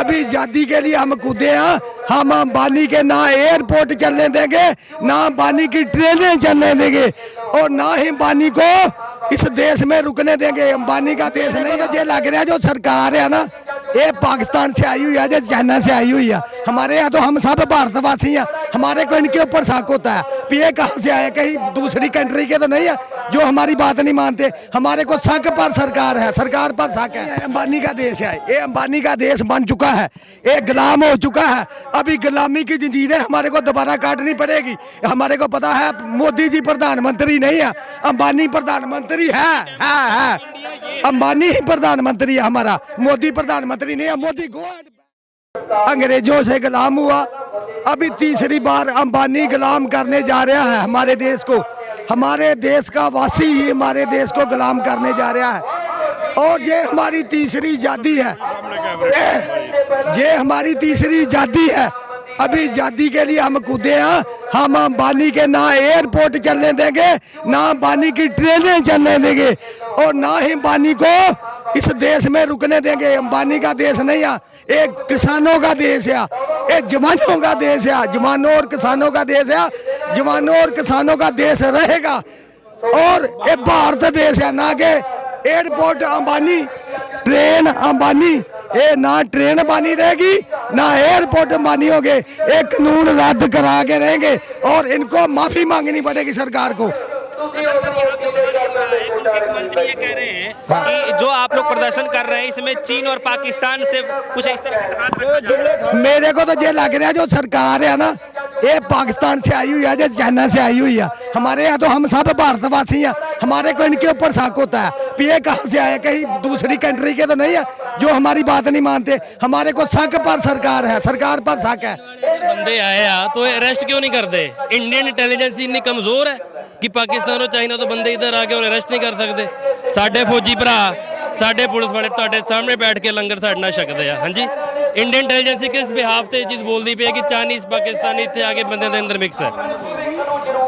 अभी आज़ादी के लिए हम कूदे हैं। हम अंबानी के ना एयरपोर्ट चलने देंगे, ना अंबानी की ट्रेनें चलने देंगे, और ना ही अंबानी को इस देश में रुकने देंगे। अंबानी का देश नहीं है। जो लग रहा है जो सरकार है ना, ये पाकिस्तान से आई हुई है, जो चाइना से आई हुई है। हमारे यहाँ तो हम सब भारतवासी हैं, हमारे को इनके ऊपर शक होता है कि ये कहाँ से आए, कहीं दूसरी कंट्री के तो नहीं है जो हमारी बात नहीं मानते। हमारे को शक पर सरकार है, सरकार पर शक है। अंबानी का देश है, ये अंबानी का देश बन चुका है, ये गुलाम हो चुका है। अभी गुलामी की जंजीरें हमारे को दोबारा काटनी पड़ेगी। हमारे को पता है मोदी जी प्रधानमंत्री नहीं है, अंबानी प्रधानमंत्री है। अंबानी ही प्रधानमंत्री है हमारा, मोदी प्रधानमंत्री नहीं है। मोदी को अंग्रेजों से गुलाम हुआ, अभी तीसरी बार अंबानी गुलाम करने जा रहा है हमारे देश को। हमारे देश का वासी ही हमारे देश को गुलाम करने जा रहा है। और ये हमारी तीसरी आज़ादी है, ये हमारी तीसरी आज़ादी है। अभी आज़ादी के लिए हम कूदे हैं। हम अंबानी के ना एयरपोर्ट चलने देंगे, ना अंबानी की ट्रेनें चलने देंगे, और ना ही अंबानी को इस देश में रुकने देंगे। अंबानी का देश नहीं है, एक किसानों का देश है, एक जवानों का देश है, जवानों और किसानों का देश है। जवानों और किसानों का देश रहेगा, और ये भारत देश है, ना कि एयरपोर्ट अंबानी, ट्रेन अंबानी। ये ना ट्रेन अंबानी रहेगी, ना एयरपोर्ट अंबानी होंगे। एक कानून रद्द करा के रहेंगे, और इनको माफी मांगनी पड़ेगी सरकार को। मंत्री ये कह रहे हैं कि जो आप लोग प्रदर्शन कर रहे हैं इसमें चीन और पाकिस्तान से कुछ इस तरह का हाथ रखा जा रहा है। मेरे को तो ये लग रहा है जो सरकार है ना, ये पाकिस्तान से आई हुई है, जो चाइना से आई हुई है। हमारे यहाँ तो हम सब भारतवासी हैं, हमारे को इनके ऊपर शक होता है कि ये कहाँ से आए, कहीं दूसरी कंट्री के तो नहीं है जो हमारी बात नहीं मानते। हमारे को शक पर सरकार है, सरकार पर शक है। बंदे आए आ तो अरेस्ट क्यों नहीं करते? इंडियन इंटेलिजेंस इतनी कमजोर है कि पाकिस्तान और चाइना तो बंदे इधर आके और अरेस्ट नहीं कर सकते। साडे फौजी भरा, साडे पुलिस वाले ਤੁਹਾਡੇ सामने बैठ के लंगर ਸਾਡੇ ਨਾਲ ਛਕਦੇ ਆ। ਹਾਂਜੀ, इंडियन इंटेलिजेंस किस बिहाफ ਤੇ ਇਹ ਚੀਜ਼ ਬੋਲਦੀ ਪਈ ਹੈ ਕਿ ਚਾਈਨੀਜ਼ ਪਾਕਿस्तानी ਇੱਥੇ ਆ ਕੇ ਬੰਦਿਆਂ ਦੇ ਅੰਦਰ ਮਿਕਸ ਹੈ।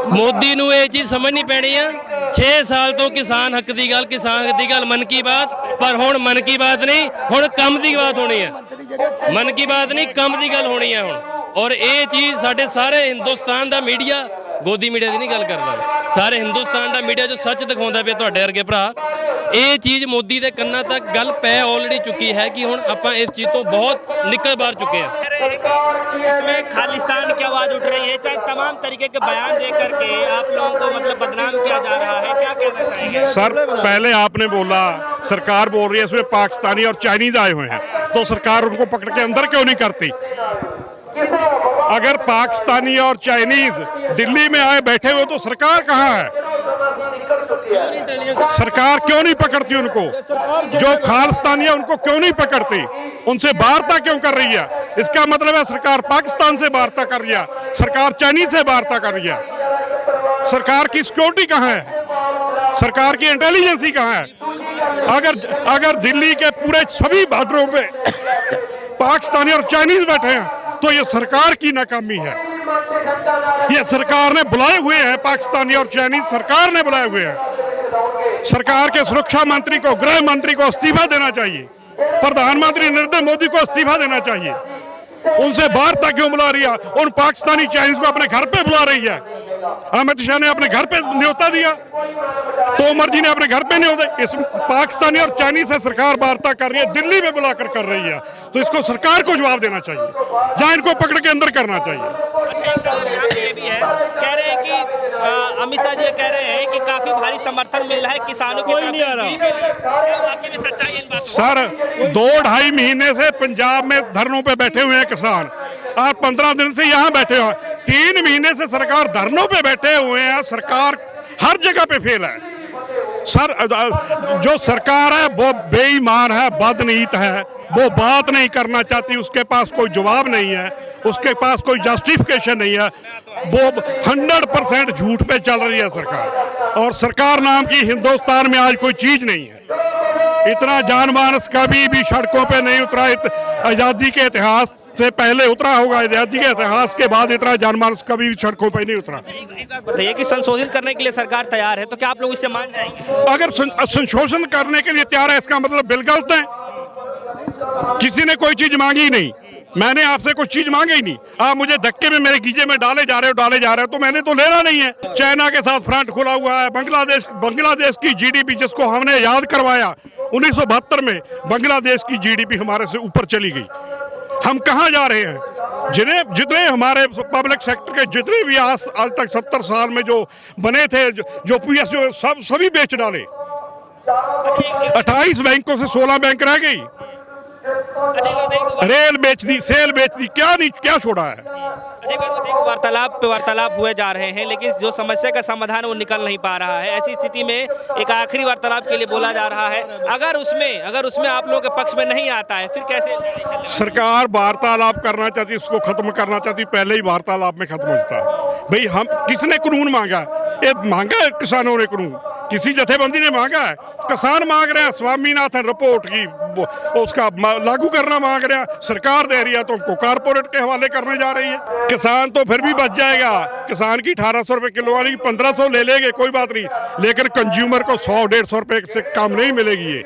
ਮੋਦੀ ਨੂੰ ਇਹ ਚੀਜ਼ ਸਮਝਣੀ ਪੈਣੀ ਆ। 6 ਸਾਲ ਤੋਂ ਕਿਸਾਨ ਹੱਕ ਦੀ ਗੱਲ, ਕਿਸਾਨ ਹੱਕ ਦੀ ਗੱਲ, ਮਨ ਕੀ ਬਾਤ, ਪਰ ਹੁਣ ਮਨ ਕੀ ਬਾਤ ਨਹੀਂ, ਹੁਣ ਕੰਮ ਦੀ ਬਾਤ ਹੋਣੀ ਹੈ। ਮਨ ਕੀ ਬਾਤ ਨਹੀਂ, ਕੰਮ ਦੀ ਗੱਲ ਹੋਣੀ ਹੈ ਹੁਣ। ਔਰ ਇਹ ਚੀਜ਼ ਸਾਡੇ ਸਾਰੇ ਹਿੰਦੁਸਤਾਨ ਦਾ ਮੀਡੀਆ, ਗੋਦੀ ਮੀਡੀਆ ਦੀ ਨਹੀਂ ਗੱਲ ਕਰਦਾ, ਸਾਰੇ ਹਿੰਦੁਸਤਾਨ ਦਾ ਮੀਡੀਆ ਜੋ ਸੱਚ ਦਿਖਾਉਂਦਾ ਪਿਆ ਤੁਹਾਡੇ ਵਰਗੇ ਭਰਾ, ਇਹ ਚੀਜ਼ ਮੋਦੀ ਦੇ ਕੰਨਾਂ ਤੱਕ ਗੱਲ ਪੈ ਆਲਰੇਡੀ ਚੁੱਕੀ ਹੈ ਕਿ ਹੁਣ ਆਪਾਂ ਇਸ ਚੀਜ਼ ਤੋਂ बहुत निकल बाहर चुके हैं। इसमें खालिस्तान की आवाज उठ रही है, चाहे तमाम तरीके के बयान दे करके आप लोगों को मतलब बदनाम किया जा रहा है, क्या कहना चाहेंगे? सर, पहले आपने बोला सरकार बोल रही है इसमें पाकिस्तानी और चाइनीज आए हुए हैं, तो सरकार उनको पकड़ के अंदर क्यों नहीं करती? अगर पाकिस्तानी और चाइनीज दिल्ली में आए बैठे हुए तो सरकार कहाँ है? सरकार क्यों नहीं पकड़ती उनको? जो खालिस्तानी है उनको क्यों नहीं पकड़ती? उनसे वार्ता क्यों कर रही है? इसका मतलब है सरकार पाकिस्तान से वार्ता कर रही है, सरकार चाइनीज से वार्ता कर रही है। सरकार की सिक्योरिटी कहाँ है? सरकार की इंटेलिजेंसी कहाँ है? अगर दिल्ली के पूरे सभी बॉर्डरों पे पाकिस्तानी और चाइनीज बैठे हैं तो ये सरकार की नाकामी है। ये सरकार ने बुलाए हुए हैं, पाकिस्तानी और चाइनीज सरकार ने बुलाए हुए हैं। सरकार के सुरक्षा मंत्री को, गृह मंत्री को इस्तीफा देना चाहिए, प्रधानमंत्री नरेंद्र मोदी को इस्तीफा देना चाहिए। उनसे वार्ता क्यों बुला रही है? उन पाकिस्तानी चाइनीज को अपने घर पे बुला रही है। अमित शाह ने अपने घर पे न्योता दिया, तोमर जी ने अपने घर पे न्योता। इस पाकिस्तानी और चाइनीज से सरकार वार्ता कर रही है, दिल्ली में बुलाकर कर रही है, तो इसको सरकार को जवाब देना चाहिए, जहां इनको पकड़ के अंदर करना चाहिए। अच्छा, एक सवाल यहाँ पे भी है, कह रहे हैं कि अमित शाह जी कह रहे हैं कि काफी भारी समर्थन मिल रहा है किसानों की तरफ से बिल के लिए। क्या वाकई में सच्चाई है इन बातों? सर, 2-2.5 महीने से पंजाब में धरनों पे बैठे हुए हैं किसान, और 15 दिन से यहाँ बैठे हुए हैं। 3 महीने से सरकार धरनों पे बैठे हुए हैं, सरकार हर जगह पे फेल है। सर, जो सरकार है वो बेईमान है, बदनीत है, वो बात नहीं करना चाहती, उसके पास कोई जवाब नहीं है, उसके पास कोई जस्टिफिकेशन नहीं है, वो 100% झूठ पे चल रही है सरकार। और सरकार नाम की हिंदुस्तान में आज कोई चीज नहीं है। इतना जानमानस कभी भी सड़कों पे नहीं उतरा, आज़ादी के इतिहास से पहले उतरा होगा, आज़ादी के इतिहास के बाद इतना जानमानस कभी भी सड़कों पे नहीं उतरा। एक बात बताइए कि संशोधित करने के लिए सरकार तैयार है, तो क्या आप लोग इससे मान जाएंगे? अगर संशोधन करने के लिए तैयार है, इसका मतलब बिल गलत है। किसी ने कोई चीज मांगी नहीं, मैंने आपसे कुछ चीज मांगी ही नहीं। आप मुझे धक्के में मेरे गीजे में डाले जा रहे हो, तो मैंने तो लेना नहीं है। चाइना के साथ फ्रंट खुला हुआ है, बांग्लादेश की जीडीपी जिसको हमने याद करवाया 1972 में, बांग्लादेश की जीडीपी हमारे से ऊपर चली गई। हम कहाँ जा रहे हैं? जितने हमारे पब्लिक सेक्टर के जितने भी आज तक 70 साल में जो बने थे, जो पीएसयू सभी बेच डाले। 28 बैंकों से 16 बैंक रह गई। रेल बेच दी, सेल बेच दी, क्या छोड़ा है? वार्तालाप हुए जा रहे हैं, लेकिन जो समस्या का समाधान वो निकल नहीं पा रहा है। ऐसी स्थिति में एक आखिरी वार्तालाप के लिए बोला जा रहा है, अगर उसमें आप लोगों के पक्ष में नहीं आता है, फिर कैसे लड़ाई चलेगी? सरकार वार्तालाप करना चाहती, उसको खत्म करना चाहती, पहले ही वार्तालाप में खत्म हो जाता है। भाई हम किसने कानून मांगा? ये मांगा है किसानों ने कानून, किसी जथेबंदी ने मांगा है? किसान मांग रहे हैं स्वामीनाथन रिपोर्ट की उसका लागू करना मांग रहे हैं, सरकार दे रही है तो उनको कारपोरेट के हवाले करने जा रही है। किसान तो फिर भी बच जाएगा, किसान की 1800 रुपए किलो वाली 1500 ले लेंगे, कोई बात नहीं, लेकिन कंज्यूमर को 100-150 रुपए से कम नहीं मिलेगी। ये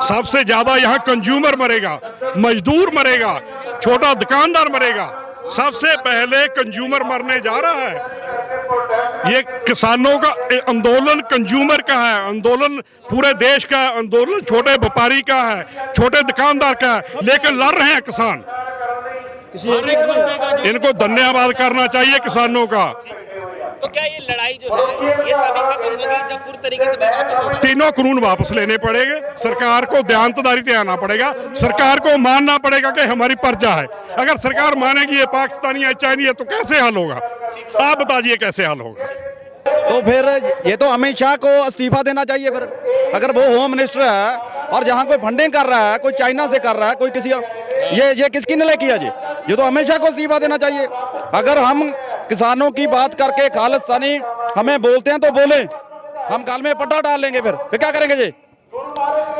सबसे ज्यादा यहाँ कंज्यूमर मरेगा, मजदूर मरेगा, छोटा दुकानदार मरेगा। सबसे पहले कंज्यूमर मरने जा रहा है। ये किसानों का आंदोलन कंज्यूमर का है, आंदोलन पूरे देश का है, आंदोलन छोटे व्यापारी का है, छोटे दुकानदार का है, लेकिन लड़ रहे हैं किसान। इनको धन्यवाद करना चाहिए किसानों का। तो क्या ये लड़ाई जो है ये तभी खत्म होगी जब पूरी तरीके से वापस होगा? तीनों कानून वापस लेने पड़ेंगे, सरकार को देहांतदारी से आना पड़ेगा, सरकार को मानना पड़ेगा कि हमारी प्रजा है। अगर सरकार मानेगी ये पाकिस्तानी है, चाइनी है, तो कैसे हल होगा? आप बताइए कैसे हल होगा? तो फिर ये तो अमित शाह को इस्तीफा देना चाहिए। फिर अगर वो होम मिनिस्टर है और जहाँ कोई फंडिंग कर रहा है, कोई चाइना से कर रहा है, कोई किसी ये किसकी ने किया जी? ये तो अमित शाह को इस्तीफा देना चाहिए। अगर हम किसानों की बात करके खालिस्तानी हमें बोलते हैं तो बोले, हम गाल में पट्टा डाल लेंगे, फिर क्या करेंगे जी?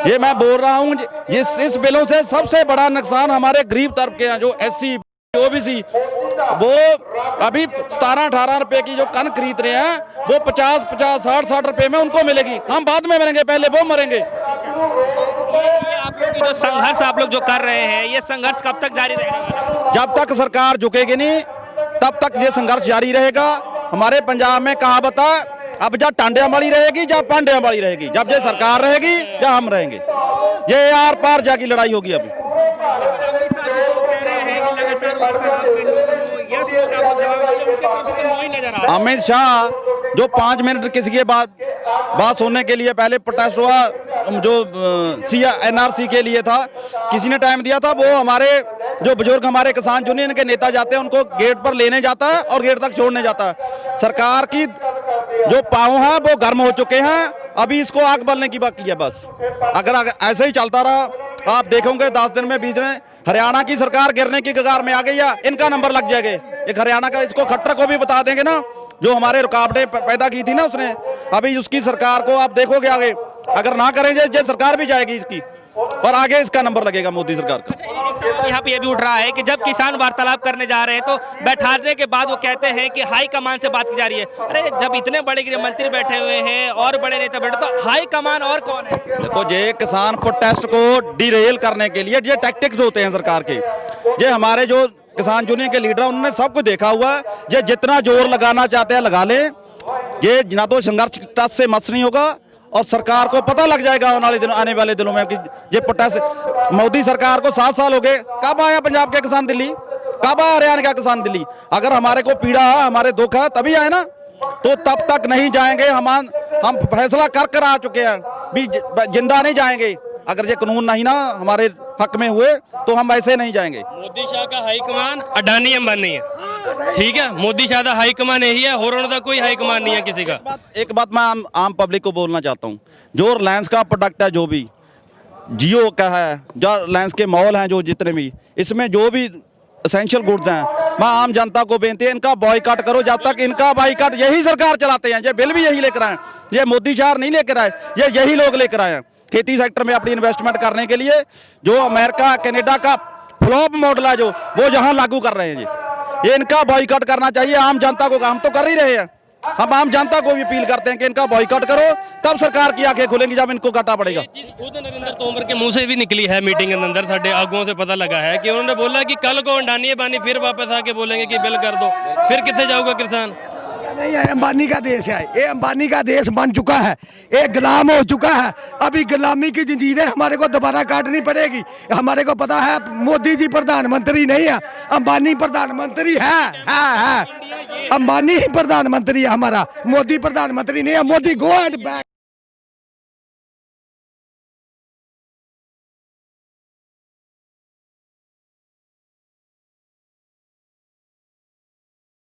ये मैं बोल रहा हूँ, इस बिलों से सबसे बड़ा नुकसान हमारे गरीब तबके के हैं, जो SC OBC, वो अभी 17-18 रुपए की जो कन खरीद रहे हैं, वो 50, 60 रुपए में उनको मिलेगी। हम बाद में मरेंगे, पहले वो मरेंगे। ये आप लोग की जो संघर्ष आप लोग जो कर रहे हैं, ये संघर्ष कब तक जारी रहेगा? जब तक सरकार झुकेगी नहीं, तब तक ये संघर्ष जारी रहेगा। हमारे पंजाब में कहावत है, अब जब टांडिया वाली रहेगी, जब पांडिया वाली रहेगी, जब ये सरकार रहेगी, जब हम रहेंगे। ये आर पार जाकी लड़ाई होगी अभी। अमित शाह जो 5 मिनट किसी के बात सुनने के लिए पहले प्रोटेस्ट हुआ, जो NRC के लिए था, किसी ने टाइम दिया था, वो हमारे जो बुजुर्ग हमारे किसान यूनियन के नेता जाते हैं, उनको गेट पर लेने जाता है और गेट तक छोड़ने जाता है। सरकार की जो पाँव हैं वो गर्म हो चुके हैं, अभी इसको आग बलने की बाकी है बस। अगर ऐसे ही चलता रहा, आप देखोगे 10 दिन में 20 दिन हरियाणा की सरकार गिरने की कगार में आ गई है, इनका नंबर लग जाएगा। एक हरियाणा का, इसको खट्टर को भी बता देंगे ना, जो हमारे रुकावटें पैदा की थी ना उसने, अभी उसकी सरकार को आप देखोगे आगे, अगर ना करेंगे ये सरकार भी जाएगी इसकी, और आगे इसका नंबर लगेगा मोदी सरकार का। एक सवाल यहाँ पे ये भी उठ रहा है कि जब किसान वार्तालाप करने जा रहे हैं तो बैठाने के बाद वो कहते हैं कि हाई कमान से बात की जा रही है। अरे जब इतने बड़े गृह मंत्री बैठे हुए हैं और बड़े नेता बैठे, तो हाई कमान और कौन है? देखो, ये किसान प्रोटेस्ट को डिरेल करने के लिए ये टैक्टिक्स होते हैं सरकार के। ये हमारे जो किसान यूनियन के लीडर, उन्होंने सब कुछ देखा हुआ है। ये जितना जोर लगाना चाहते हैं लगा लें, ये ना तो संघर्ष टस से मस नहीं होगा, और सरकार को पता लग जाएगा आने वाले दिनों में कि ये प्रोटेस्ट। मोदी सरकार को 7 साल हो गए, कब आया पंजाब के किसान दिल्ली, कब आया हरियाणा का किसान दिल्ली? अगर हमारे को पीड़ा है, हमारे दुख है, तभी आए ना, तो तब तक नहीं जाएंगे। हम फैसला कर आ चुके हैं, भी जिंदा नहीं जाएंगे। अगर ये कानून नहीं ना हमारे हक में हुए तो हम ऐसे नहीं जाएंगे। मोदी शाह का हाईकमान अडानी अंबानी है, ठीक है? मोदी शाह का हाईकमान यही है, होरों का कोई हाईकमान नहीं है किसी का। एक बात मैं आम पब्लिक को बोलना चाहता हूँ, जो रिलायंस का प्रोडक्ट है, जो भी जियो का है, जो रिलायंस के मॉल हैं, जो जितने भी इसमें जो भी एसेंशियल गुड्स हैं, मैं आम जनता को बेनती है, इनका बॉयकॉट करो। जब तक इनका बॉयकॉट यही सरकार चलाते हैं, ये बिल भी यही लेकर आए, ये मोदी शाह नहीं लेकर आए, ये यही लोग लेकर आए हैं खेती सेक्टर में अपनी इन्वेस्टमेंट करने के लिए। जो अमेरिका कनाडा का फ्लॉप मॉडल है, जो वो यहाँ लागू कर रहे हैं, ये इनका बॉयकॉट करना चाहिए आम जनता को। हम तो कर ही रहे हैं, हम आम जनता को भी अपील करते हैं कि इनका बॉयकॉट करो, तब सरकार की आंखें खुलेंगी जब इनको घाटा पड़ेगा। ये चीज खुद नरेंद्र तोमर के मुंह से भी निकली है मीटिंग के अंदर, साढ़े आगुओं से पता लगा है कि उन्होंने बोला कि कल को अंडानी बानी फिर वापस आके बोलेंगे कि बिल कर दो, फिर कितने जाऊंगा किसान। नहीं है, अंबानी का देश है ये, अंबानी का देश बन चुका है, ये गुलाम हो चुका है। अभी गुलामी की जंजीरें हमारे को दोबारा काटनी पड़ेगी। हमारे को पता है मोदी जी प्रधानमंत्री नहीं है, अंबानी प्रधानमंत्री है। अंबानी ही प्रधानमंत्री है हमारा, मोदी प्रधानमंत्री नहीं है। Modi go and back.